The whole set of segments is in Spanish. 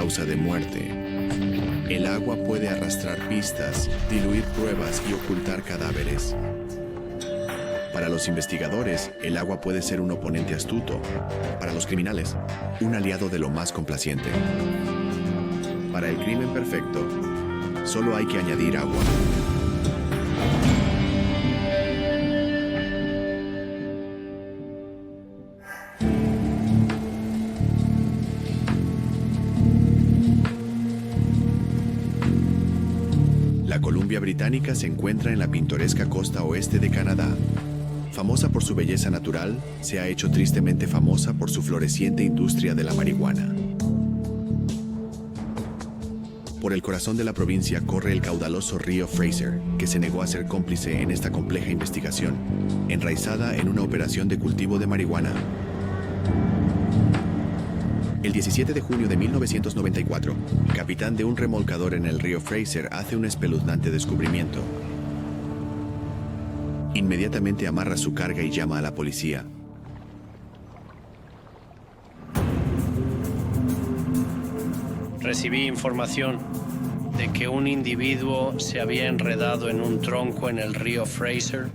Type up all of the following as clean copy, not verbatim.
causa de muerte. El agua puede arrastrar pistas, diluir pruebas y ocultar cadáveres. Para los investigadores, el agua puede ser un oponente astuto. Para los criminales, un aliado de lo más complaciente. Para el crimen perfecto, solo hay que añadir agua. La Columbia Británica se encuentra en la pintoresca costa oeste de Canadá. Famosa por su belleza natural, se ha hecho tristemente famosa por su floreciente industria de la marihuana. Por el corazón de la provincia corre el caudaloso río Fraser, que se negó a ser cómplice en esta compleja investigación, enraizada en una operación de cultivo de marihuana. El 17 de junio de 1994, el capitán de un remolcador en el río Fraser hace un espeluznante descubrimiento. Inmediatamente amarra su carga y llama a la policía. Recibí información de que un individuo se había enredado en un tronco en el río Fraser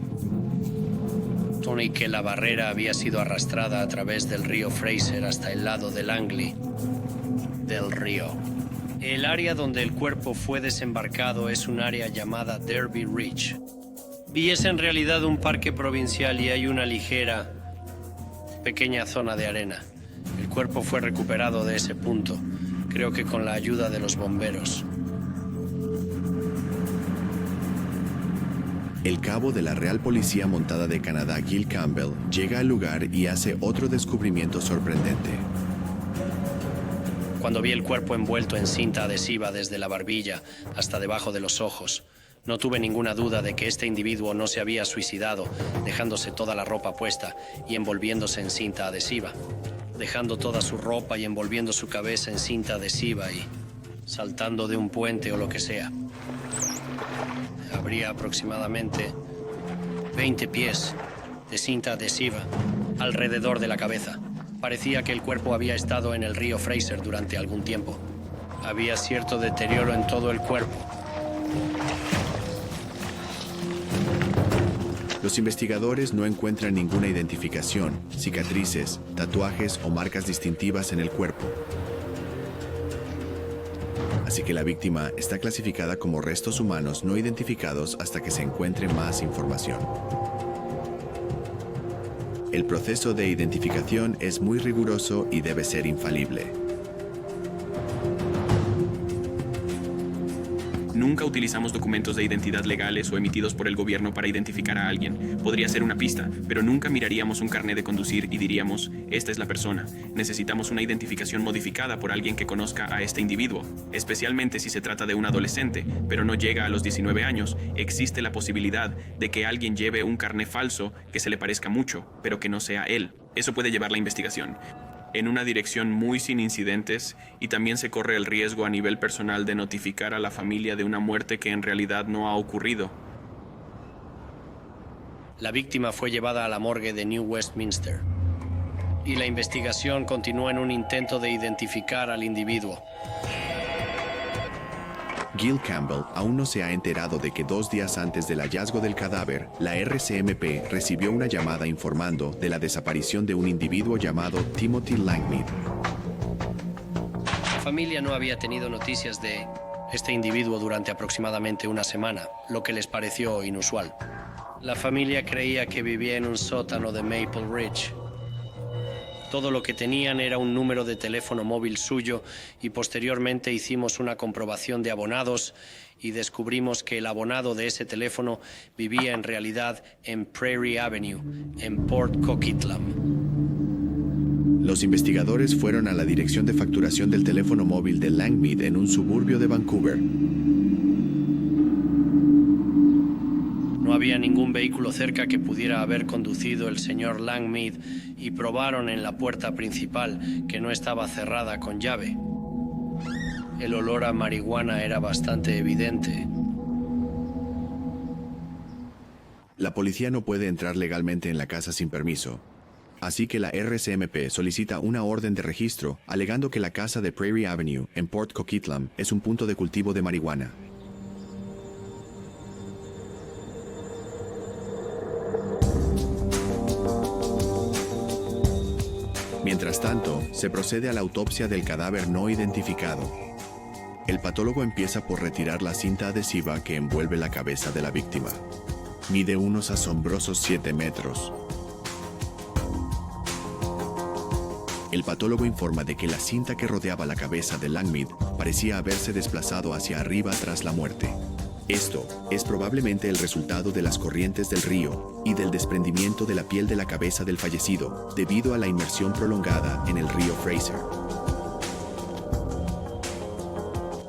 y que la barrera había sido arrastrada a través del río Fraser hasta el lado del Langley del río. El área donde el cuerpo fue desembarcado es un área llamada Derby Ridge. Y es en realidad un parque provincial y hay una ligera, pequeña zona de arena. El cuerpo fue recuperado de ese punto, creo que con la ayuda de los bomberos. El cabo de la Real Policía Montada de Canadá, Gil Campbell, llega al lugar y hace otro descubrimiento sorprendente. Cuando vi el cuerpo envuelto en cinta adhesiva desde la barbilla hasta debajo de los ojos, no tuve ninguna duda de que este individuo no se había suicidado, dejándose toda la ropa puesta y envolviéndose en cinta adhesiva, dejando toda su ropa y envolviendo su cabeza en cinta adhesiva y saltando de un puente o lo que sea. Habría aproximadamente 20 pies de cinta adhesiva alrededor de la cabeza. Parecía que el cuerpo había estado en el río Fraser durante algún tiempo. Había cierto deterioro en todo el cuerpo. Los investigadores no encuentran ninguna identificación, cicatrices, tatuajes o marcas distintivas en el cuerpo. Así que la víctima está clasificada como restos humanos no identificados hasta que se encuentre más información. El proceso de identificación es muy riguroso y debe ser infalible. Nunca utilizamos documentos de identidad legales o emitidos por el gobierno para identificar a alguien. Podría ser una pista, pero nunca miraríamos un carnet de conducir y diríamos, esta es la persona. Necesitamos una identificación modificada por alguien que conozca a este individuo. Especialmente si se trata de un adolescente, pero no llega a los 19 años, existe la posibilidad de que alguien lleve un carnet falso que se le parezca mucho, pero que no sea él. Eso puede llevar la investigación en una dirección muy sin incidentes y también se corre el riesgo a nivel personal de notificar a la familia de una muerte que en realidad no ha ocurrido. La víctima fue llevada a la morgue de New Westminster y la investigación continuó en un intento de identificar al individuo. Gil Campbell aún no se ha enterado de que 2 días antes del hallazgo del cadáver, la RCMP recibió una llamada informando de la desaparición de un individuo llamado Timothy Langmead. La familia no había tenido noticias de este individuo durante aproximadamente una semana, lo que les pareció inusual. La familia creía que vivía en un sótano de Maple Ridge. Todo lo que tenían era un número de teléfono móvil suyo y posteriormente hicimos una comprobación de abonados y descubrimos que el abonado de ese teléfono vivía en realidad en Prairie Avenue, en Port Coquitlam. Los investigadores fueron a la dirección de facturación del teléfono móvil de Langmead en un suburbio de Vancouver. No había ningún vehículo cerca que pudiera haber conducido el señor Langmead y probaron en la puerta principal que no estaba cerrada con llave. El olor a marihuana era bastante evidente. La policía no puede entrar legalmente en la casa sin permiso, Así que la RCMP solicita una orden de registro, alegando que la casa de Prairie Avenue, en Port Coquitlam, es un punto de cultivo de marihuana. Mientras tanto, se procede a la autopsia del cadáver no identificado. El patólogo empieza por retirar la cinta adhesiva que envuelve la cabeza de la víctima. Mide unos asombrosos 7 metros. El patólogo informa de que la cinta que rodeaba la cabeza de Langmead parecía haberse desplazado hacia arriba tras la muerte. Esto es probablemente el resultado de las corrientes del río y del desprendimiento de la piel de la cabeza del fallecido debido a la inmersión prolongada en el río Fraser.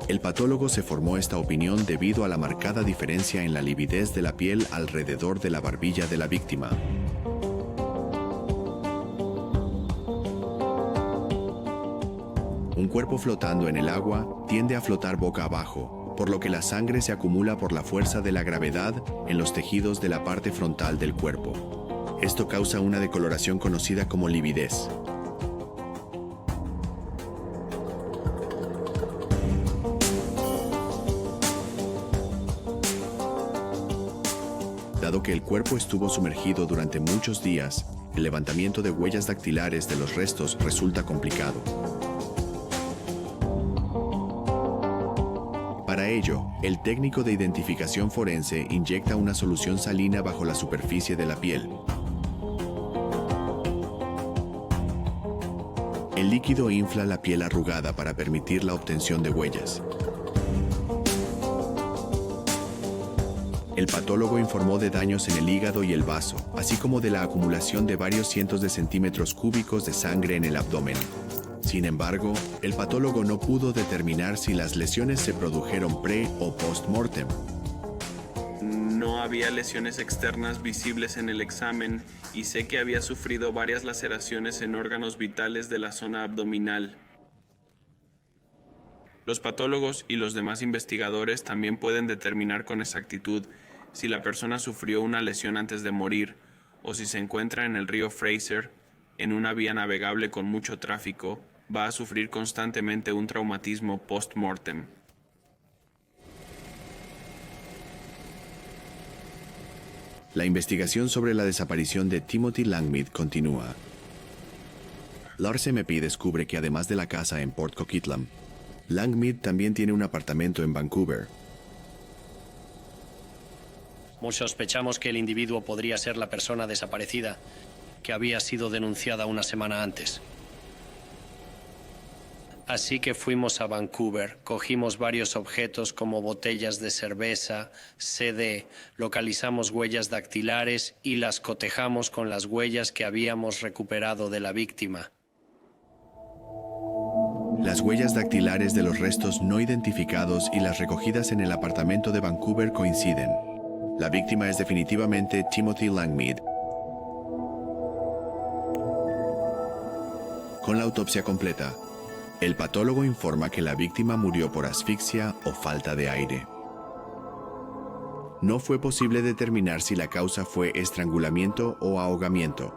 El patólogo se formó esta opinión debido a la marcada diferencia en la lividez de la piel alrededor de la barbilla de la víctima. Un cuerpo flotando en el agua tiende a flotar boca abajo, por lo que la sangre se acumula por la fuerza de la gravedad en los tejidos de la parte frontal del cuerpo. Esto causa una decoloración conocida como lividez. Dado que el cuerpo estuvo sumergido durante muchos días, el levantamiento de huellas dactilares de los restos resulta complicado. Para ello, el técnico de identificación forense inyecta una solución salina bajo la superficie de la piel. El líquido infla la piel arrugada para permitir la obtención de huellas. El patólogo informó de daños en el hígado y el vaso, así como de la acumulación de varios cientos de centímetros cúbicos de sangre en el abdomen. Sin embargo, el patólogo no pudo determinar si las lesiones se produjeron pre- o post-mortem. No había lesiones externas visibles en el examen y sé que había sufrido varias laceraciones en órganos vitales de la zona abdominal. Los patólogos y los demás investigadores también pueden determinar con exactitud si la persona sufrió una lesión antes de morir o si se encuentra en el río Fraser, en una vía navegable con mucho tráfico, va a sufrir constantemente un traumatismo post-mortem. La investigación sobre la desaparición de Timothy Langmead continúa. La RCMP descubre que además de la casa en Port Coquitlam, Langmead también tiene un apartamento en Vancouver. Sospechamos que el individuo podría ser la persona desaparecida que había sido denunciada una semana antes. Así que fuimos a Vancouver, cogimos varios objetos como botellas de cerveza, CD, localizamos huellas dactilares y las cotejamos con las huellas que habíamos recuperado de la víctima. Las huellas dactilares de los restos no identificados y las recogidas en el apartamento de Vancouver coinciden. La víctima es definitivamente Timothy Langmead. Con la autopsia completa, el patólogo informa que la víctima murió por asfixia o falta de aire. No fue posible determinar si la causa fue estrangulamiento o ahogamiento.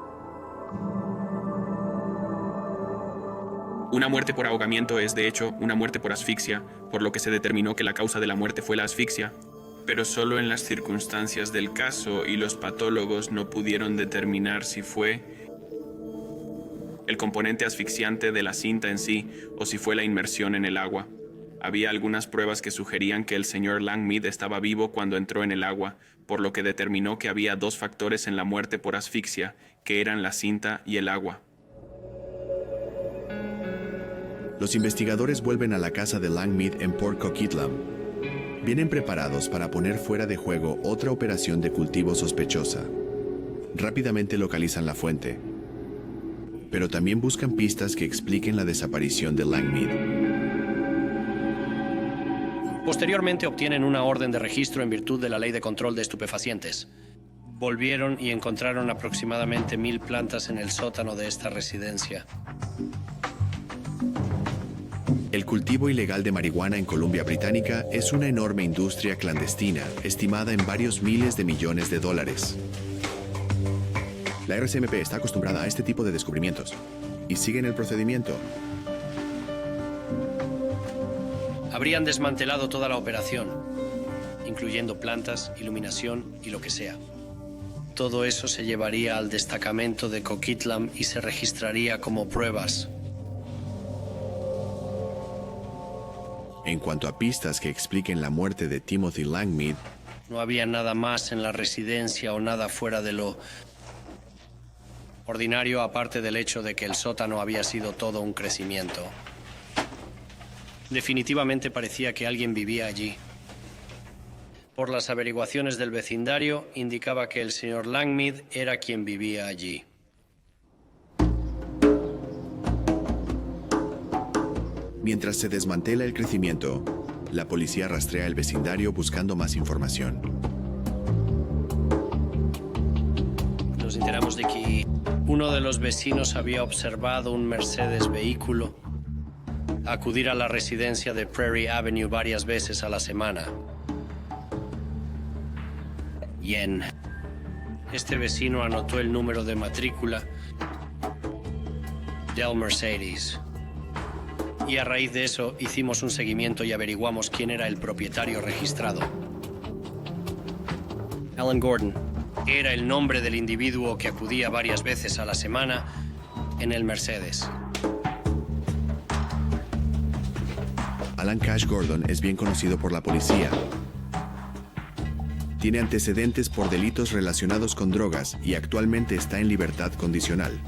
Una muerte por ahogamiento es, de hecho, una muerte por asfixia, por lo que se determinó que la causa de la muerte fue la asfixia, pero solo en las circunstancias del caso y los patólogos no pudieron determinar si fue el componente asfixiante de la cinta en sí o si fue la inmersión en el agua. Había algunas pruebas que sugerían que el señor Langmead estaba vivo cuando entró en el agua, por lo que determinó que había dos factores en la muerte por asfixia, que eran la cinta y el agua. Los investigadores vuelven a la casa de Langmead en Port Coquitlam. Vienen preparados para poner fuera de juego otra operación de cultivo sospechosa. Rápidamente localizan la fuente, pero también buscan pistas que expliquen la desaparición de Langmead. Posteriormente obtienen una orden de registro en virtud de la Ley de Control de Estupefacientes. Volvieron y encontraron aproximadamente 1000 plantas en el sótano de esta residencia. El cultivo ilegal de marihuana en Columbia Británica es una enorme industria clandestina, estimada en varios miles de millones de dólares. La RCMP está acostumbrada a este tipo de descubrimientos y siguen el procedimiento. Habrían desmantelado toda la operación, incluyendo plantas, iluminación y lo que sea. Todo eso se llevaría al destacamento de Coquitlam y se registraría como pruebas. En cuanto a pistas que expliquen la muerte de Timothy Langmead, No había nada más en la residencia o nada fuera de lo ordinario, aparte del hecho de que el sótano había sido todo un crecimiento. Definitivamente parecía que alguien vivía allí. Por las averiguaciones del vecindario, indicaba que el señor Langmead era quien vivía allí. mientras se desmantela el crecimiento, la policía rastrea el vecindario buscando más información. Nos enteramos de que uno de los vecinos había observado un Mercedes vehículo acudir a la residencia de Prairie Avenue varias veces a la semana. Este vecino anotó el número de matrícula del Mercedes. Y a raíz de eso hicimos un seguimiento y averiguamos quién era el propietario registrado. Alan Gordon era el nombre del individuo que acudía varias veces a la semana en el Mercedes. Alan Cash Gordon es bien conocido por la policía. Tiene antecedentes por delitos relacionados con drogas y actualmente está en libertad condicional.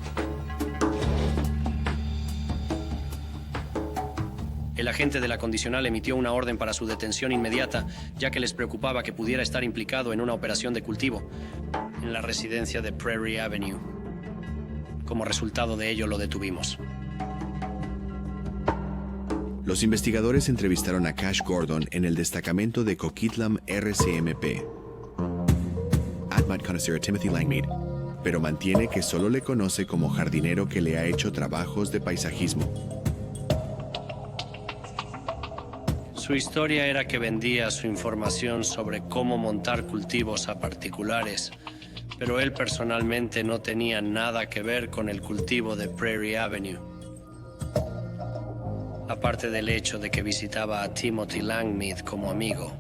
El agente de la condicional emitió una orden para su detención inmediata, ya que les preocupaba que pudiera estar implicado en una operación de cultivo en la residencia de Prairie Avenue. Como resultado de ello, lo detuvimos. Los investigadores entrevistaron a Cash Gordon en el destacamento de Coquitlam RCMP. Admiral Connoisseur Timothy Langmead, pero mantiene que solo le conoce como jardinero que le ha hecho trabajos de paisajismo. Su historia era que vendía su información sobre cómo montar cultivos a particulares, pero él personalmente no tenía nada que ver con el cultivo de Prairie Avenue. Aparte del hecho de que visitaba a Timothy Langmead como amigo.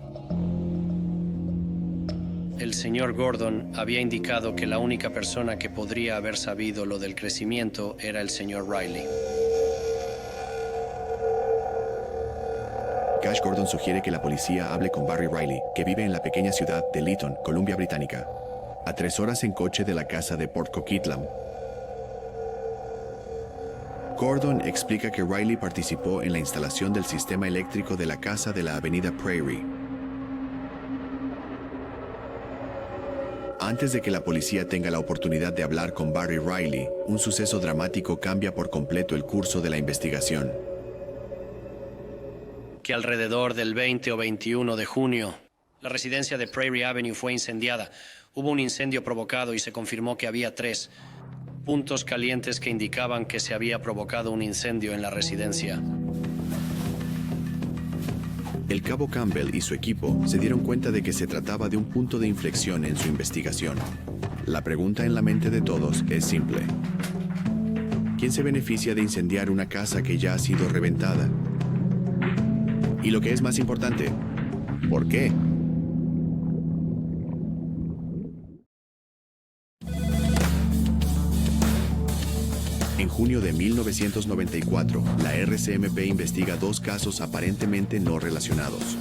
El señor Gordon había indicado que la única persona que podría haber sabido lo del crecimiento era el señor Riley. Cash Gordon sugiere que la policía hable con Barry Riley, que vive en la pequeña ciudad de Lytton, Columbia Británica, a 3 horas en coche de la casa de Port Coquitlam. Gordon explica que Riley participó en la instalación del sistema eléctrico de la casa de la avenida Prairie. Antes de que la policía tenga la oportunidad de hablar con Barry Riley, un suceso dramático cambia por completo el curso de la investigación. Que alrededor del 20 o 21 de junio, la residencia de Prairie Avenue fue incendiada. Hubo un incendio provocado y se confirmó que había 3 puntos calientes que indicaban que se había provocado un incendio en la residencia. El cabo Campbell y su equipo se dieron cuenta de que se trataba de un punto de inflexión en su investigación. La pregunta en la mente de todos es simple. ¿Quién se beneficia de incendiar una casa que ya ha sido reventada? Y lo que es más importante, ¿por qué? En junio de 1994, la RCMP investiga 2 casos aparentemente no relacionados.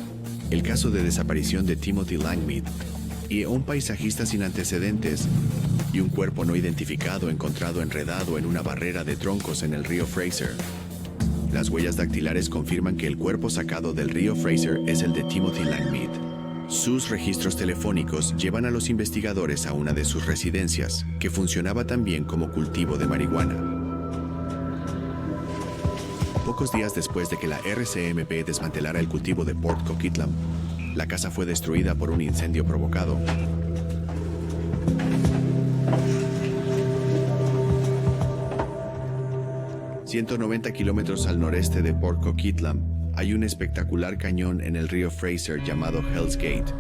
El caso de desaparición de Timothy Langmead y un paisajista sin antecedentes y un cuerpo no identificado encontrado enredado en una barrera de troncos en el río Fraser. Las huellas dactilares confirman que el cuerpo sacado del río Fraser es el de Timothy Langmead. Sus registros telefónicos llevan a los investigadores a una de sus residencias, que funcionaba también como cultivo de marihuana. Pocos días después de que la RCMP desmantelara el cultivo de Port Coquitlam, la casa fue destruida por un incendio provocado. A 190 kilómetros al noreste de Port Coquitlam, hay un espectacular cañón en el río Fraser llamado Hell's Gate.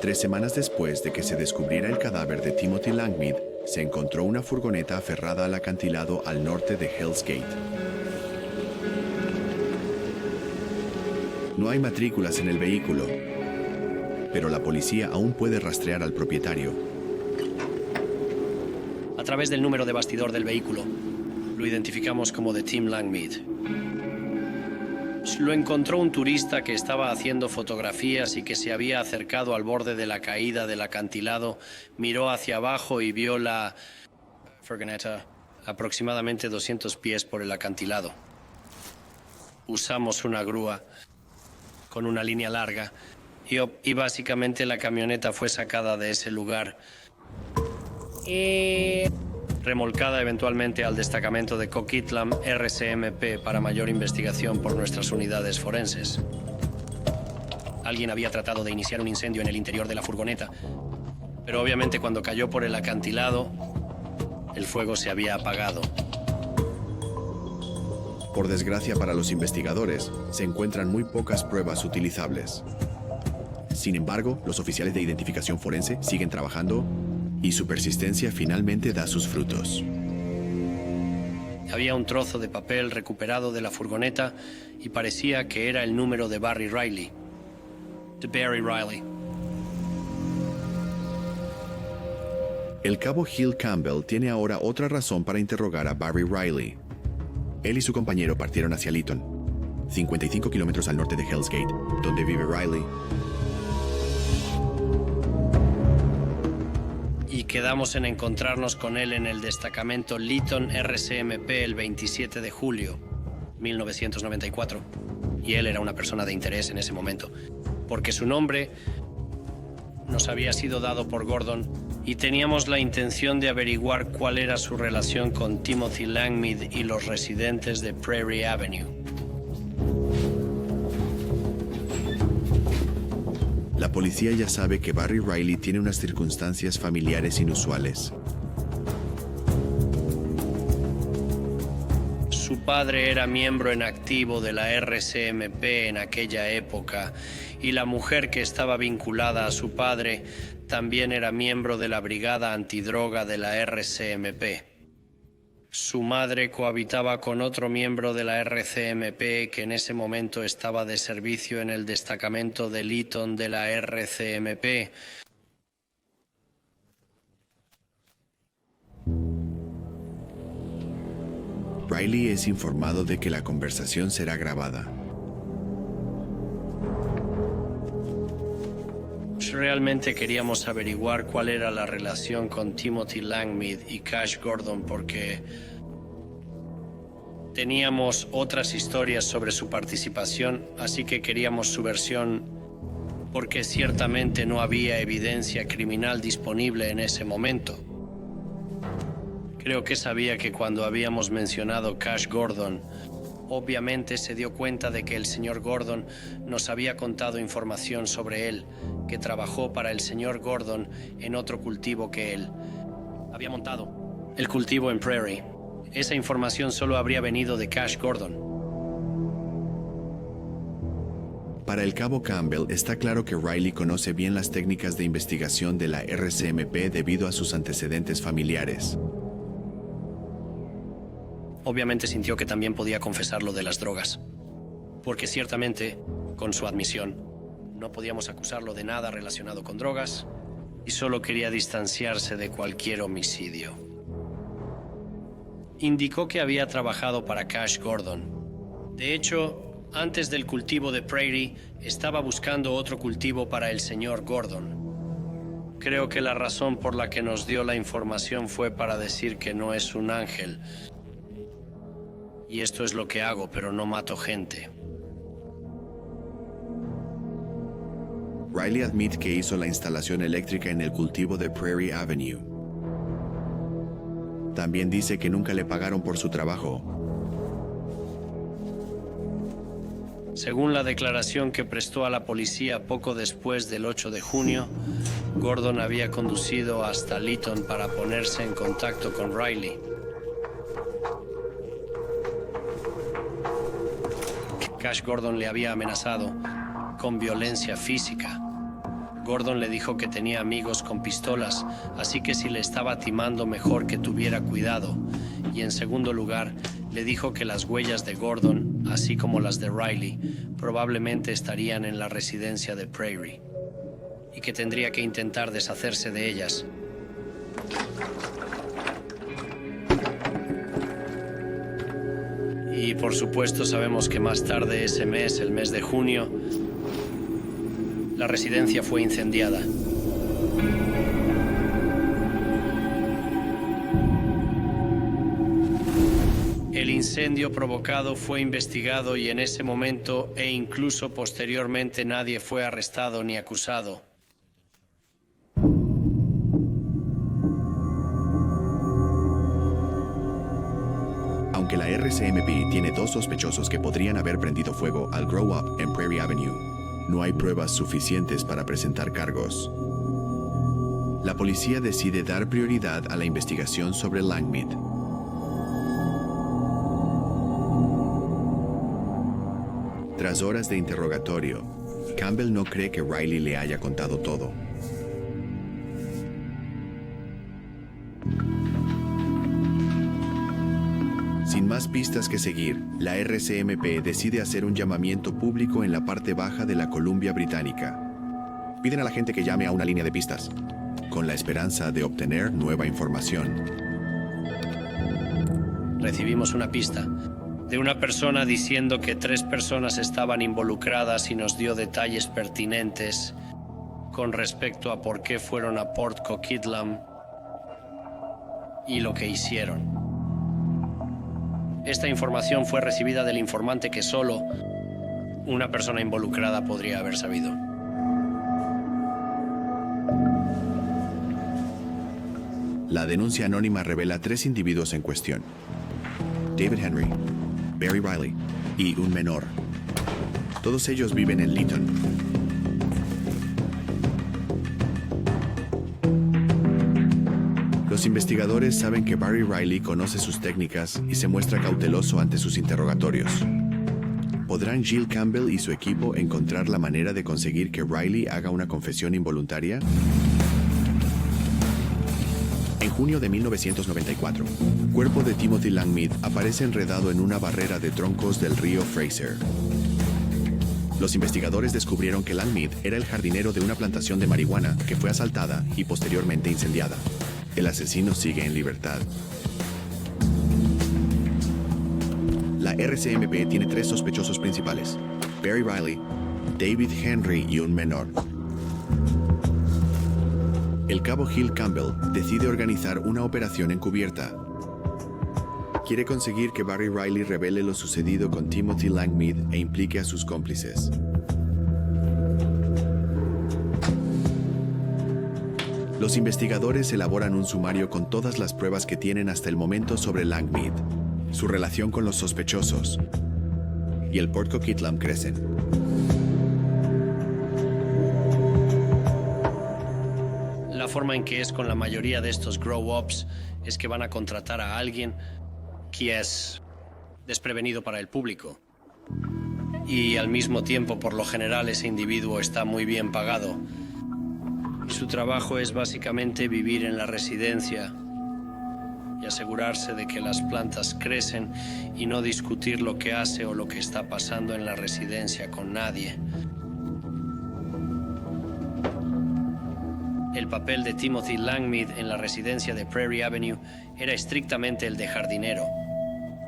3 semanas después de que se descubriera el cadáver de Timothy Langmead, se encontró una furgoneta aferrada al acantilado al norte de Hell's Gate. No hay matrículas en el vehículo, pero la policía aún puede rastrear al propietario. A través del número de bastidor del vehículo, lo identificamos como de Tim Langmead. Lo encontró un turista que estaba haciendo fotografías y que se había acercado al borde de la caída del acantilado, miró hacia abajo y vio la furgoneta aproximadamente 200 pies por el acantilado. Usamos una grúa con una línea larga y básicamente la camioneta fue sacada de ese lugar y remolcada eventualmente al destacamento de Coquitlam RCMP para mayor investigación por nuestras unidades forenses. Alguien había tratado de iniciar un incendio en el interior de la furgoneta, pero obviamente cuando cayó por el acantilado, el fuego se había apagado. Por desgracia para los investigadores, se encuentran muy pocas pruebas utilizables. Sin embargo, los oficiales de identificación forense siguen trabajando y su persistencia finalmente da sus frutos. Había un trozo de papel recuperado de la furgoneta y parecía que era el número de Barry Riley. De Barry Riley. El cabo Hill Campbell tiene ahora otra razón para interrogar a Barry Riley. Él y su compañero partieron hacia Lytton, 55 kilómetros al norte de Hell's Gate, donde vive Riley. Y quedamos en encontrarnos con él en el destacamento Lytton RCMP el 27 de julio, 1994. Y él era una persona de interés en ese momento, porque su nombre nos había sido dado por Gordon y teníamos la intención de averiguar cuál era su relación con Timothy Langmead y los residentes de Prairie Avenue. La policía ya sabe que Barry Riley tiene unas circunstancias familiares inusuales. Su padre era miembro en activo de la RCMP en aquella época y la mujer que estaba vinculada a su padre también era miembro de la brigada antidroga de la RCMP. Su madre cohabitaba con otro miembro de la RCMP que en ese momento estaba de servicio en el destacamento de Lytton de la RCMP. Riley es informado de que la conversación será grabada. Realmente queríamos averiguar cuál era la relación con Timothy Langmead y Cash Gordon porque teníamos otras historias sobre su participación, así que queríamos su versión porque ciertamente no había evidencia criminal disponible en ese momento. Creo que sabía que cuando habíamos mencionado Cash Gordon, obviamente se dio cuenta de que el señor Gordon nos había contado información sobre él, que trabajó para el señor Gordon en otro cultivo que él había montado. El cultivo en Prairie. Esa información solo habría venido de Cash Gordon. Para el cabo Campbell, está claro que Riley conoce bien las técnicas de investigación de la RCMP debido a sus antecedentes familiares. Obviamente sintió que también podía confesar lo de las drogas, porque ciertamente, con su admisión, no podíamos acusarlo de nada relacionado con drogas y solo quería distanciarse de cualquier homicidio. Indicó que había trabajado para Cash Gordon. De hecho, antes del cultivo de Prairie, estaba buscando otro cultivo para el señor Gordon. Creo que la razón por la que nos dio la información fue para decir que no es un ángel. Y esto es lo que hago, pero no mato gente. Riley admite que hizo la instalación eléctrica en el cultivo de Prairie Avenue. También dice que nunca le pagaron por su trabajo. Según la declaración que prestó a la policía poco después del 8 de junio, Gordon había conducido hasta Lytton para ponerse en contacto con Riley. Cash Gordon le había amenazado con violencia física. Gordon le dijo que tenía amigos con pistolas, así que si le estaba timando, mejor que tuviera cuidado. Y en segundo lugar, le dijo que las huellas de Gordon, así como las de Riley, probablemente estarían en la residencia de Prairie, y que tendría que intentar deshacerse de ellas. Y por supuesto sabemos que más tarde ese mes, el mes de junio, la residencia fue incendiada. El incendio provocado fue investigado y en ese momento e incluso posteriormente nadie fue arrestado ni acusado. Aunque la RCMP tiene 2 sospechosos que podrían haber prendido fuego al Grow Up en Prairie Avenue, no hay pruebas suficientes para presentar cargos. La policía decide dar prioridad a la investigación sobre Langmead. Tras horas de interrogatorio, Campbell no cree que Riley le haya contado todo. Sin más pistas que seguir, la RCMP decide hacer un llamamiento público en la parte baja de la Columbia Británica. Piden a la gente que llame a una línea de pistas, con la esperanza de obtener nueva información. Recibimos una pista de una persona diciendo que 3 personas estaban involucradas y nos dio detalles pertinentes con respecto a por qué fueron a Port Coquitlam y lo que hicieron. Esta información fue recibida del informante que solo una persona involucrada podría haber sabido. La denuncia anónima revela 3 individuos en cuestión: David Henry, Barry Riley y un menor. Todos ellos viven en Lytton. Los investigadores saben que Barry Riley conoce sus técnicas y se muestra cauteloso ante sus interrogatorios. ¿Podrán Jill Campbell y su equipo encontrar la manera de conseguir que Riley haga una confesión involuntaria? En junio de 1994, el cuerpo de Timothy Langmead aparece enredado en una barrera de troncos del río Fraser. Los investigadores descubrieron que Langmead era el jardinero de una plantación de marihuana que fue asaltada y posteriormente incendiada. El asesino sigue en libertad. La RCMP tiene 3 sospechosos principales: Barry Riley, David Henry y un menor. El cabo Hill Campbell decide organizar una operación encubierta. Quiere conseguir que Barry Riley revele lo sucedido con Timothy Langmead e implique a sus cómplices. Los investigadores elaboran un sumario con todas las pruebas que tienen hasta el momento sobre Langmead, su relación con los sospechosos y el Port Coquitlam crecen. La forma en que es con la mayoría de estos grow-ups es que van a contratar a alguien que es desprevenido para el público. Y al mismo tiempo, por lo general, ese individuo está muy bien pagado. Su trabajo es básicamente vivir en la residencia y asegurarse de que las plantas crecen y no discutir lo que hace o lo que está pasando en la residencia con nadie. El papel de Timothy Langmead en la residencia de Prairie Avenue era estrictamente el de jardinero.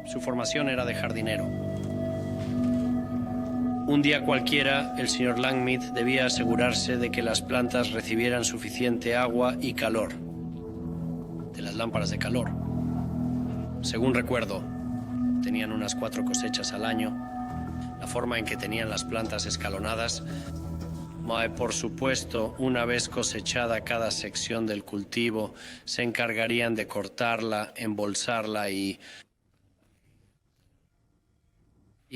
Su formación era de jardinero. Un día cualquiera, el señor Langmead debía asegurarse de que las plantas recibieran suficiente agua y calor de las lámparas de calor. Según recuerdo, tenían unas 4 cosechas al año. La forma en que tenían las plantas escalonadas, por supuesto, una vez cosechada cada sección del cultivo, se encargarían de cortarla, embolsarla y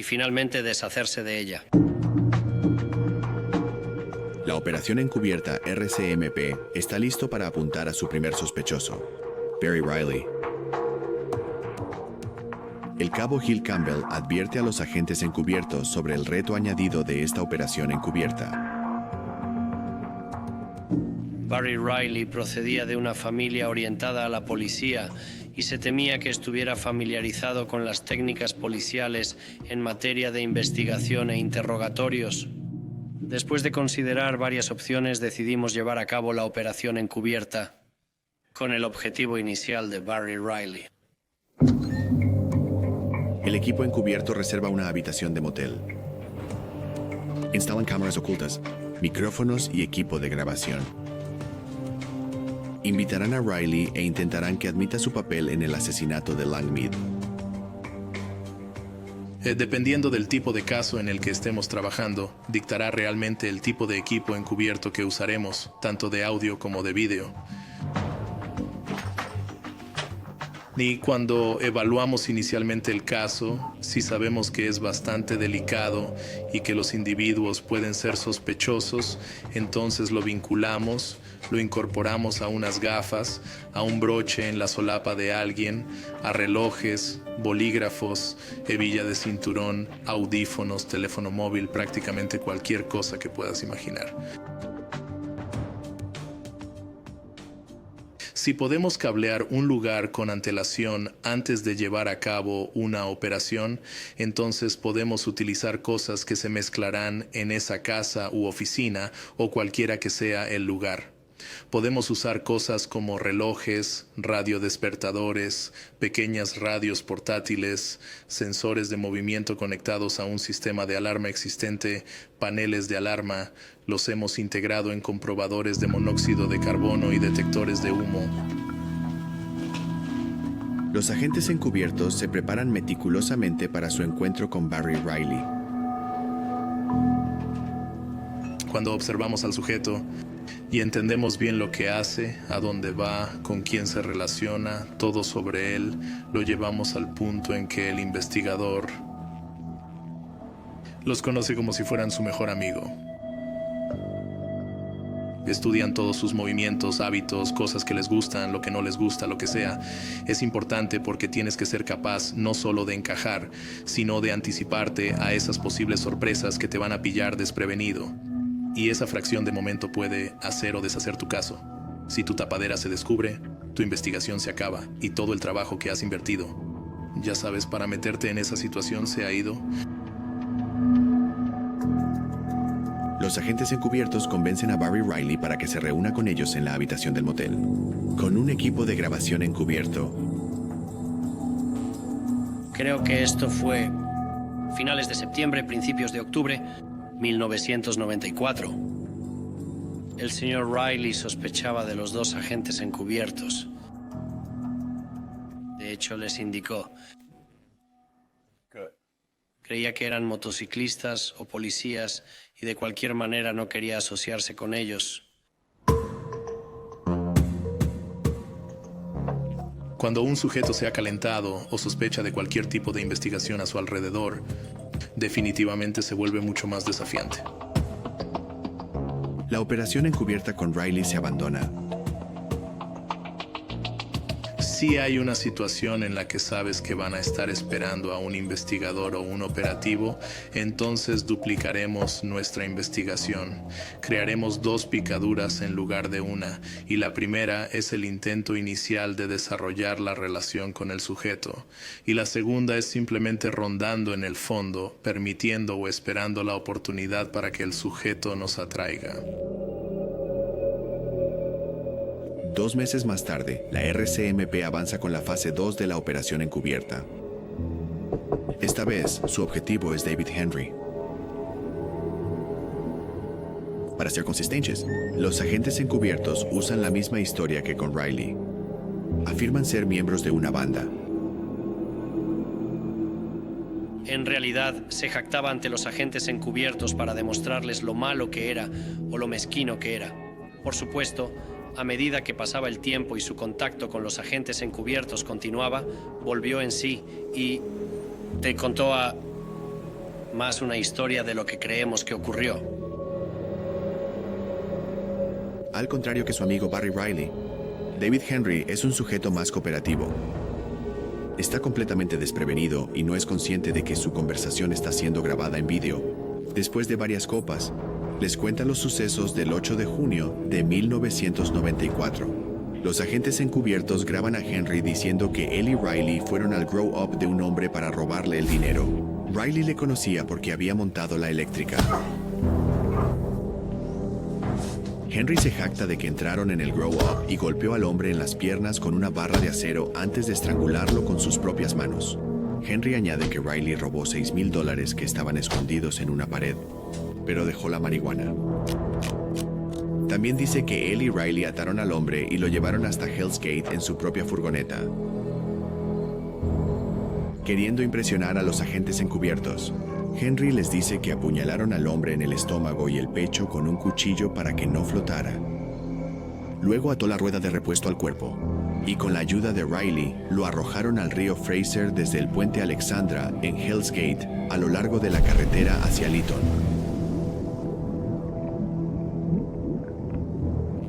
finalmente deshacerse de ella. La operación encubierta RCMP está listo para apuntar a su primer sospechoso, Barry Riley. El cabo Hill Campbell advierte a los agentes encubiertos sobre el reto añadido de esta operación encubierta. Barry Riley procedía de una familia orientada a la policía y se temía que estuviera familiarizado con las técnicas policiales en materia de investigación e interrogatorios. Después de considerar varias opciones, decidimos llevar a cabo la operación encubierta con el objetivo inicial de Barry Riley. El equipo encubierto reserva una habitación de motel. Instalan cámaras ocultas, micrófonos y equipo de grabación. Invitarán a Riley e intentarán que admita su papel en el asesinato de Langmead. Dependiendo del tipo de caso en el que estemos trabajando, dictará realmente el tipo de equipo encubierto que usaremos, tanto de audio como de vídeo. Ni cuando evaluamos inicialmente el caso, si sabemos que es bastante delicado y que los individuos pueden ser sospechosos, entonces lo vinculamos, lo incorporamos a unas gafas, a un broche en la solapa de alguien, a relojes, bolígrafos, hebilla de cinturón, audífonos, teléfono móvil, prácticamente cualquier cosa que puedas imaginar. Si podemos cablear un lugar con antelación antes de llevar a cabo una operación, entonces podemos utilizar cosas que se mezclarán en esa casa u oficina o cualquiera que sea el lugar. Podemos usar cosas como relojes, radiodespertadores, pequeñas radios portátiles, sensores de movimiento conectados a un sistema de alarma existente, paneles de alarma. Los hemos integrado en comprobadores de monóxido de carbono y detectores de humo. Los agentes encubiertos se preparan meticulosamente para su encuentro con Barry Riley. Cuando observamos al sujeto y entendemos bien lo que hace, a dónde va, con quién se relaciona, todo sobre él, lo llevamos al punto en que el investigador los conoce como si fueran su mejor amigo. Estudian todos sus movimientos, hábitos, cosas que les gustan, lo que no les gusta, lo que sea. Es importante porque tienes que ser capaz no solo de encajar, sino de anticiparte a esas posibles sorpresas que te van a pillar desprevenido. Y esa fracción de momento puede hacer o deshacer tu caso. Si tu tapadera se descubre, tu investigación se acaba y todo el trabajo que has invertido, ya sabes, para meterte en esa situación se ha ido. Los agentes encubiertos convencen a Barry Riley para que se reúna con ellos en la habitación del motel, con un equipo de grabación encubierto. Creo que esto fue finales de septiembre, principios de octubre, 1994. El señor Riley sospechaba de los dos agentes encubiertos. De hecho, les indicó. Creía que eran motociclistas o policías y de cualquier manera no quería asociarse con ellos. Cuando un sujeto se ha calentado o sospecha de cualquier tipo de investigación a su alrededor, definitivamente se vuelve mucho más desafiante. La operación encubierta con Riley se abandona. Si hay una situación en la que sabes que van a estar esperando a un investigador o un operativo, entonces duplicaremos nuestra investigación. Crearemos 2 picaduras en lugar de una, y la primera es el intento inicial de desarrollar la relación con el sujeto, y la segunda es simplemente rondando en el fondo, permitiendo o esperando la oportunidad para que el sujeto nos atraiga. 2 meses más tarde, la RCMP avanza con la fase 2 de la operación encubierta. Esta vez, su objetivo es David Henry. Para ser consistentes, los agentes encubiertos usan la misma historia que con Riley. Afirman ser miembros de una banda. En realidad, se jactaba ante los agentes encubiertos para demostrarles lo malo que era o lo mezquino que era. Por supuesto, a medida que pasaba el tiempo y su contacto con los agentes encubiertos continuaba, volvió en sí y te contó más una historia de lo que creemos que ocurrió. Al contrario que su amigo Barry Riley, David Henry es un sujeto más cooperativo. Está completamente desprevenido y no es consciente de que su conversación está siendo grabada en vídeo. Después de varias copas, Les cuenta los sucesos del 8 de junio de 1994. Los agentes encubiertos graban a Henry diciendo que él y Riley fueron al grow up de un hombre para robarle el dinero. Riley le conocía porque había montado la eléctrica. Henry se jacta de que entraron en el grow up y golpeó al hombre en las piernas con una barra de acero antes de estrangularlo con sus propias manos. Henry añade que Riley robó $6,000 que estaban escondidos en una pared, pero dejó la marihuana. También dice que él y Riley ataron al hombre y lo llevaron hasta Hell's Gate en su propia furgoneta, queriendo impresionar a los agentes encubiertos. Henry les dice que apuñalaron al hombre en el estómago y el pecho con un cuchillo para que no flotara. Luego ató la rueda de repuesto al cuerpo, y con la ayuda de Riley, lo arrojaron al río Fraser desde el puente Alexandra en Hell's Gate a lo largo de la carretera hacia Lytton.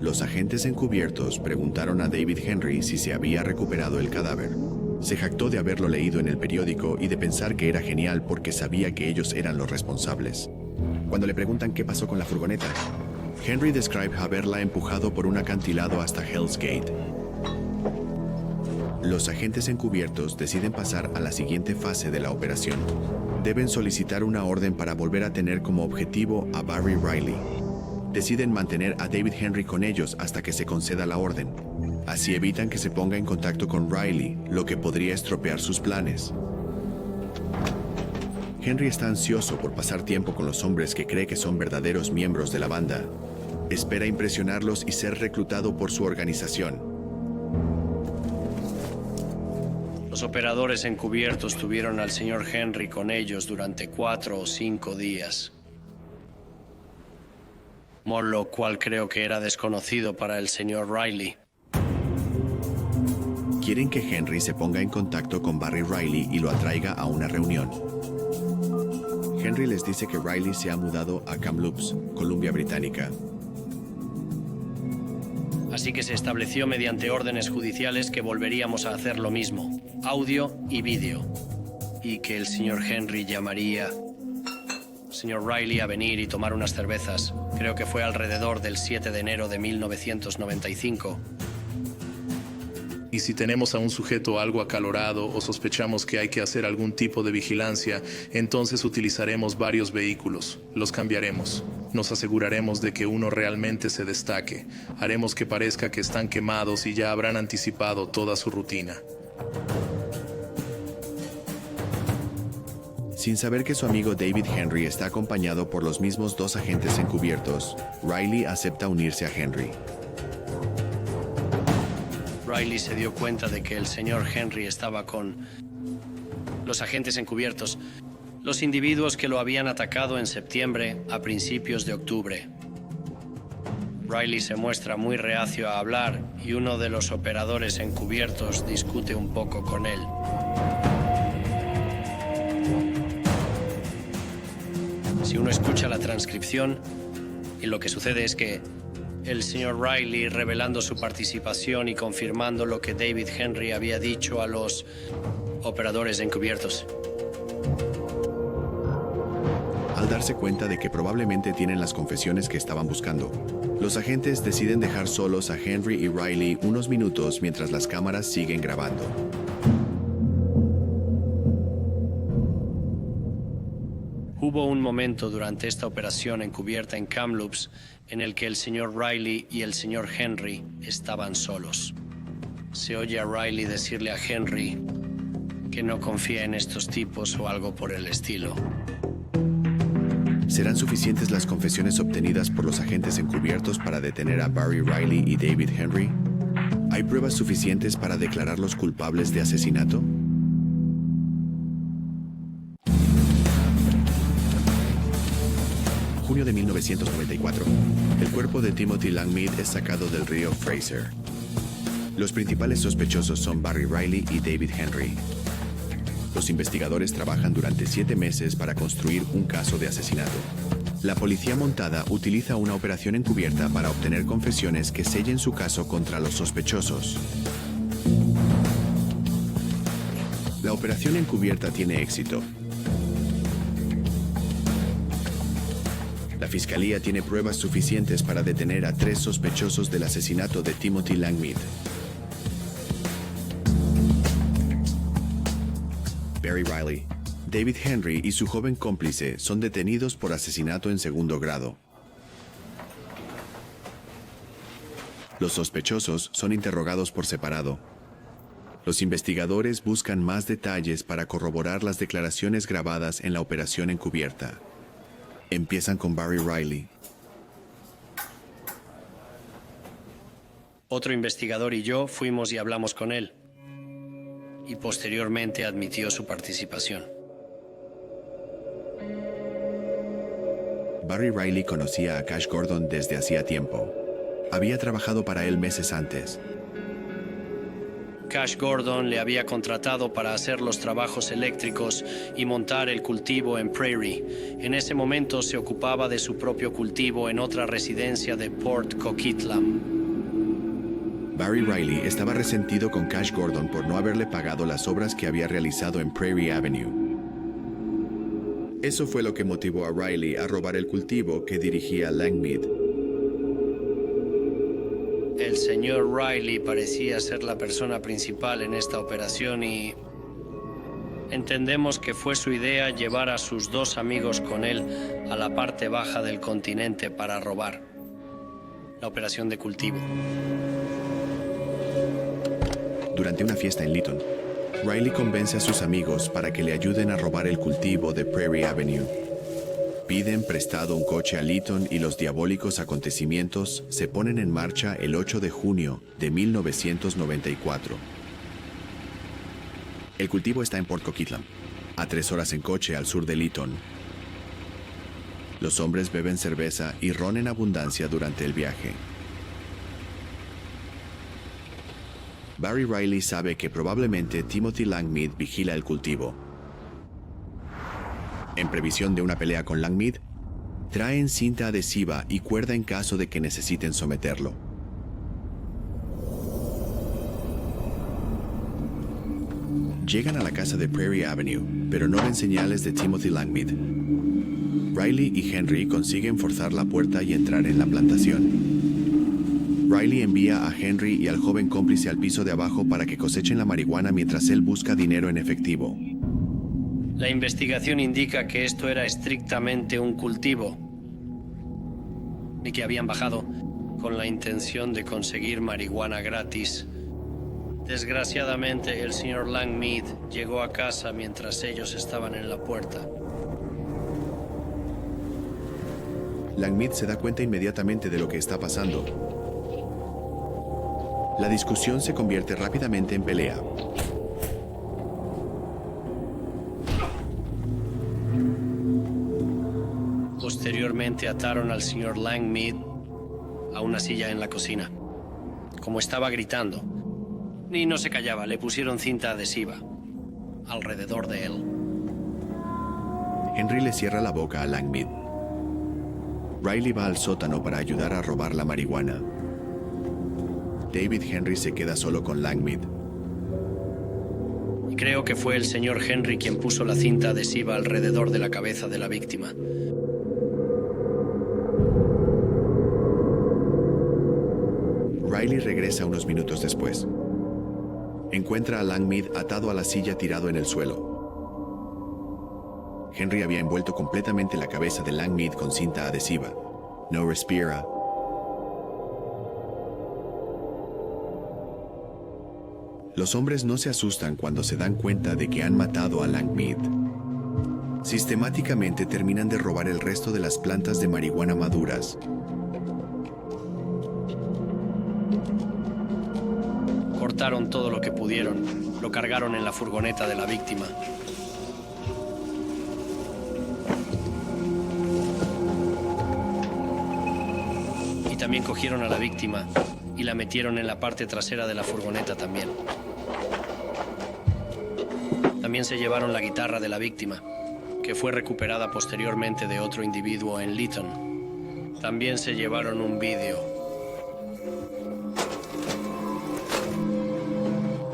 Los agentes encubiertos preguntaron a David Henry si se había recuperado el cadáver. Se jactó de haberlo leído en el periódico y de pensar que era genial porque sabía que ellos eran los responsables. Cuando le preguntan qué pasó con la furgoneta, Henry describe haberla empujado por un acantilado hasta Hell's Gate. Los agentes encubiertos deciden pasar a la siguiente fase de la operación. Deben solicitar una orden para volver a tener como objetivo a Barry Riley. Deciden mantener a David Henry con ellos hasta que se conceda la orden. Así evitan que se ponga en contacto con Riley, lo que podría estropear sus planes. Henry está ansioso por pasar tiempo con los hombres que cree que son verdaderos miembros de la banda. Espera impresionarlos y ser reclutado por su organización. Los operadores encubiertos tuvieron al señor Henry con ellos durante 4 o 5 días. Lo cual creo que era desconocido para el señor Riley. Quieren que Henry se ponga en contacto con Barry Riley y lo atraiga a una reunión. Henry les dice que Riley se ha mudado a Kamloops, Columbia Británica. Así que se estableció mediante órdenes judiciales que volveríamos a hacer lo mismo, audio y vídeo, y que el señor Henry llamaría señor Riley a venir y tomar unas cervezas. Creo que fue alrededor del 7 de enero de 1995. Y si tenemos a un sujeto algo acalorado o sospechamos que hay que hacer algún tipo de vigilancia, entonces utilizaremos varios vehículos. Los cambiaremos. Nos aseguraremos de que uno realmente se destaque. Haremos que parezca que están quemados y ya habrán anticipado toda su rutina. Sin saber que su amigo David Henry está acompañado por los mismos 2 agentes encubiertos, Riley acepta unirse a Henry. Riley se dio cuenta de que el señor Henry estaba con los agentes encubiertos, los individuos que lo habían atacado en septiembre a principios de octubre. Riley se muestra muy reacio a hablar y uno de los operadores encubiertos discute un poco con él. Si uno escucha la transcripción, y lo que sucede es que el señor Riley, revelando su participación y confirmando lo que David Henry había dicho a los operadores encubiertos. Al darse cuenta de que probablemente tienen las confesiones que estaban buscando, los agentes deciden dejar solos a Henry y Riley unos minutos mientras las cámaras siguen grabando. Hubo un momento durante esta operación encubierta en Kamloops en el que el señor Riley y el señor Henry estaban solos. Se oye a Riley decirle a Henry que no confía en estos tipos o algo por el estilo. ¿Serán suficientes las confesiones obtenidas por los agentes encubiertos para detener a Barry Riley y David Henry? ¿Hay pruebas suficientes para declararlos culpables de asesinato? Junio de 1994. El cuerpo de Timothy Langmead es sacado del río Fraser. Los principales sospechosos son Barry Riley y David Henry. Los investigadores trabajan durante 7 meses para construir un caso de asesinato. La policía montada utiliza una operación encubierta para obtener confesiones que sellen su caso contra los sospechosos. La operación encubierta tiene éxito. La La fiscalía tiene pruebas suficientes para detener a 3 sospechosos del asesinato de Timothy Langmead. Barry Riley, David Henry y su joven cómplice son detenidos por asesinato en segundo grado. Los sospechosos son interrogados por separado. Los investigadores buscan más detalles para corroborar las declaraciones grabadas en la operación encubierta. Empiezan con Barry Riley. Otro investigador y yo fuimos y hablamos con él. Y posteriormente admitió su participación. Barry Riley conocía a Cash Gordon desde hacía tiempo. Había trabajado para él meses antes. Cash Gordon le había contratado para hacer los trabajos eléctricos y montar el cultivo en Prairie. En ese momento se ocupaba de su propio cultivo en otra residencia de Port Coquitlam. Barry Riley estaba resentido con Cash Gordon por no haberle pagado las obras que había realizado en Prairie Avenue. Eso fue lo que motivó a Riley a robar el cultivo que dirigía Langmead. El señor Riley parecía ser la persona principal en esta operación y entendemos que fue su idea llevar a sus 2 amigos con él a la parte baja del continente para robar la operación de cultivo. Durante una fiesta en Lytton, Riley convence a sus amigos para que le ayuden a robar el cultivo de Prairie Avenue. Piden prestado un coche a Lytton y los diabólicos acontecimientos se ponen en marcha el 8 de junio de 1994. El cultivo está en Port Coquitlam, a 3 horas en coche al sur de Lytton. Los hombres beben cerveza y ron en abundancia durante el viaje. Barry Riley sabe que probablemente Timothy Langmead vigila el cultivo. En previsión de una pelea con Langmead, traen cinta adhesiva y cuerda en caso de que necesiten someterlo. Llegan a la casa de Prairie Avenue, pero no ven señales de Timothy Langmead. Riley y Henry consiguen forzar la puerta y entrar en la plantación. Riley envía a Henry y al joven cómplice al piso de abajo para que cosechen la marihuana mientras él busca dinero en efectivo. La investigación indica que esto era estrictamente un cultivo y que habían bajado con la intención de conseguir marihuana gratis. Desgraciadamente, el señor Langmead llegó a casa mientras ellos estaban en la puerta. Langmead se da cuenta inmediatamente de lo que está pasando. La discusión se convierte rápidamente en pelea. Posteriormente ataron al señor Langmead a una silla en la cocina. Como estaba gritando, y no se callaba, le pusieron cinta adhesiva alrededor de él. Henry le cierra la boca a Langmead. Riley va al sótano para ayudar a robar la marihuana. David Henry se queda solo con Langmead. Y creo que fue el señor Henry quien puso la cinta adhesiva alrededor de la cabeza de la víctima. Riley regresa unos minutos después. Encuentra a Langmead atado a la silla tirado en el suelo. Henry había envuelto completamente la cabeza de Langmead con cinta adhesiva. No respira. Los hombres no se asustan cuando se dan cuenta de que han matado a Langmead. Sistemáticamente terminan de robar el resto de las plantas de marihuana maduras. Cortaron todo lo que pudieron. Lo cargaron en la furgoneta de la víctima. Y también cogieron a la víctima y la metieron en la parte trasera de la furgoneta también. También se llevaron la guitarra de la víctima, que fue recuperada posteriormente de otro individuo en Lytton. También se llevaron un vídeo.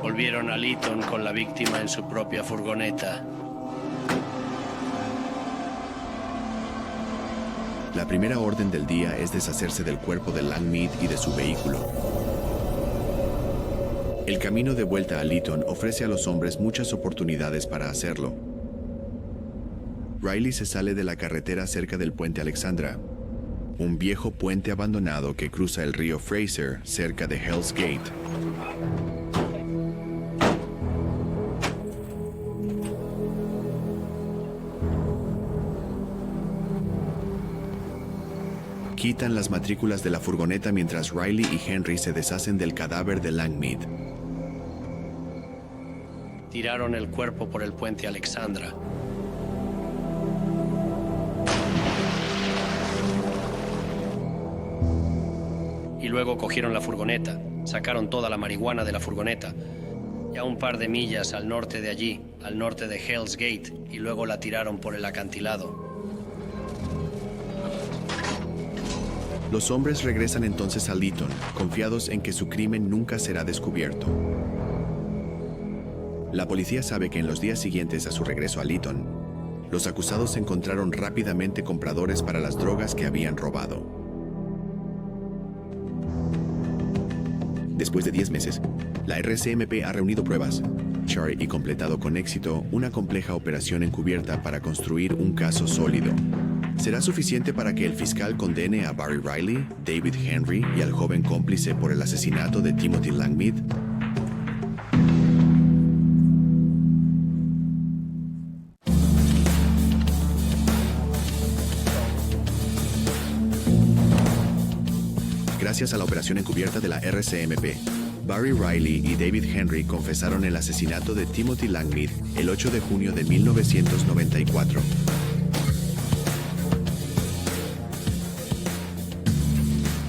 Volvieron a Lytton con la víctima en su propia furgoneta. La primera orden del día es deshacerse del cuerpo de Langmead y de su vehículo. El camino de vuelta a Lytton ofrece a los hombres muchas oportunidades para hacerlo. Riley se sale de la carretera cerca del puente Alexandra, un viejo puente abandonado que cruza el río Fraser cerca de Hell's Gate. Quitan las matrículas de la furgoneta mientras Riley y Henry se deshacen del cadáver de Langmead. Tiraron el cuerpo por el puente Alexandra. Y luego cogieron la furgoneta, sacaron toda la marihuana de la furgoneta, y a un par de millas al norte de allí, al norte de Hell's Gate, y luego la tiraron por el acantilado. Los hombres regresan entonces a Lytton, confiados en que su crimen nunca será descubierto. La policía sabe que en los días siguientes a su regreso a Lytton, los acusados encontraron rápidamente compradores para las drogas que habían robado. Después de 10 meses, la RCMP ha reunido pruebas, Char y completado con éxito una compleja operación encubierta para construir un caso sólido. ¿Será suficiente para que el fiscal condene a Barry Riley, David Henry y al joven cómplice por el asesinato de Timothy Langmead? Gracias a la operación encubierta de la RCMP, Barry Riley y David Henry confesaron el asesinato de Timothy Langmead el 8 de junio de 1994.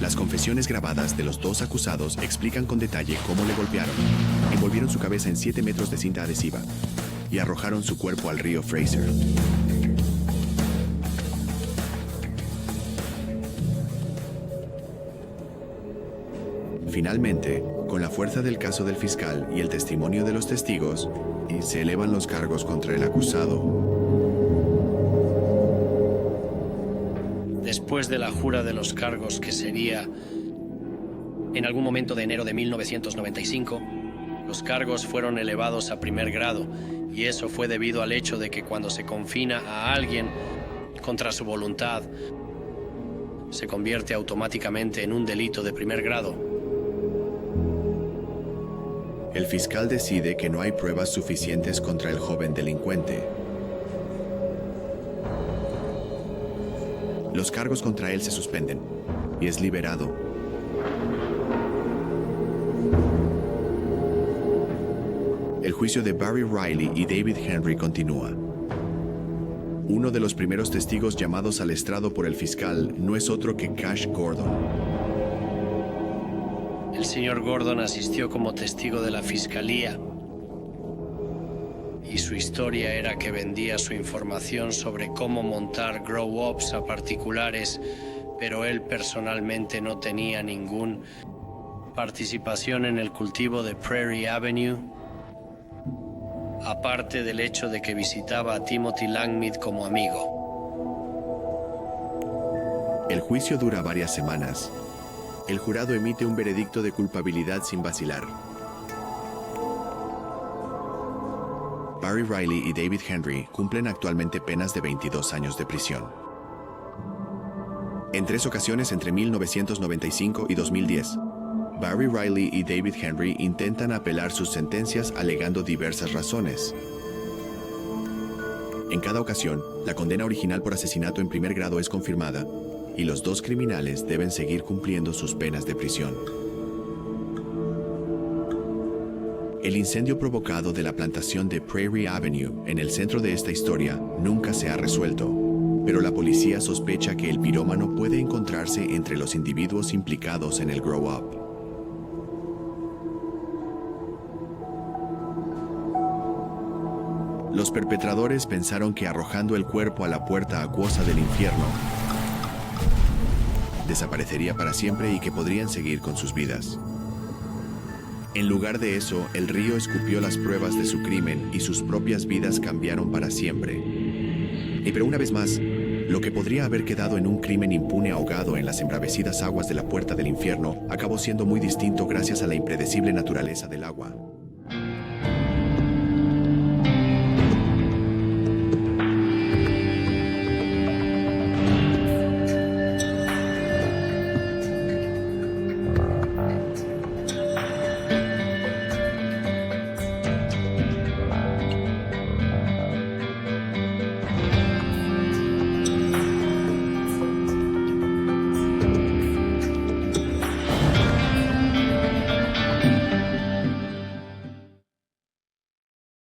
Las confesiones grabadas de los dos acusados explican con detalle cómo le golpearon, envolvieron su cabeza en 7 metros de cinta adhesiva y arrojaron su cuerpo al río Fraser. Finalmente, con la fuerza del caso del fiscal y el testimonio de los testigos, se elevan los cargos contra el acusado. Después de la jura de los cargos, que sería en algún momento de enero de 1995, los cargos fueron elevados a primer grado, y eso fue debido al hecho de que cuando se confina a alguien contra su voluntad, se convierte automáticamente en un delito de primer grado. El fiscal decide que no hay pruebas suficientes contra el joven delincuente. Los cargos contra él se suspenden y es liberado. El juicio de Barry Riley y David Henry continúa. Uno de los primeros testigos llamados al estrado por el fiscal no es otro que Cash Gordon. El señor Gordon asistió como testigo de la fiscalía y su historia era que vendía su información sobre cómo montar grow-ups a particulares, pero él personalmente no tenía ninguna participación en el cultivo de Prairie Avenue, aparte del hecho de que visitaba a Timothy Langmead como amigo. El juicio dura varias semanas. El jurado emite un veredicto de culpabilidad sin vacilar. Barry Riley y David Henry cumplen actualmente penas de 22 años de prisión. En 3 ocasiones entre 1995 y 2010, Barry Riley y David Henry intentan apelar sus sentencias alegando diversas razones. En cada ocasión, la condena original por asesinato en primer grado es confirmada y los dos criminales deben seguir cumpliendo sus penas de prisión. El incendio provocado de la plantación de Prairie Avenue en el centro de esta historia nunca se ha resuelto, pero la policía sospecha que el pirómano puede encontrarse entre los individuos implicados en el grow up. Los perpetradores pensaron que arrojando el cuerpo a la puerta acuosa del infierno, desaparecería para siempre y que podrían seguir con sus vidas. En lugar de eso, el río escupió las pruebas de su crimen y sus propias vidas cambiaron para siempre. Pero una vez más, Lo que podría haber quedado en un crimen impune ahogado en las embravecidas aguas de la puerta del infierno acabó siendo muy distinto gracias a la impredecible naturaleza del agua.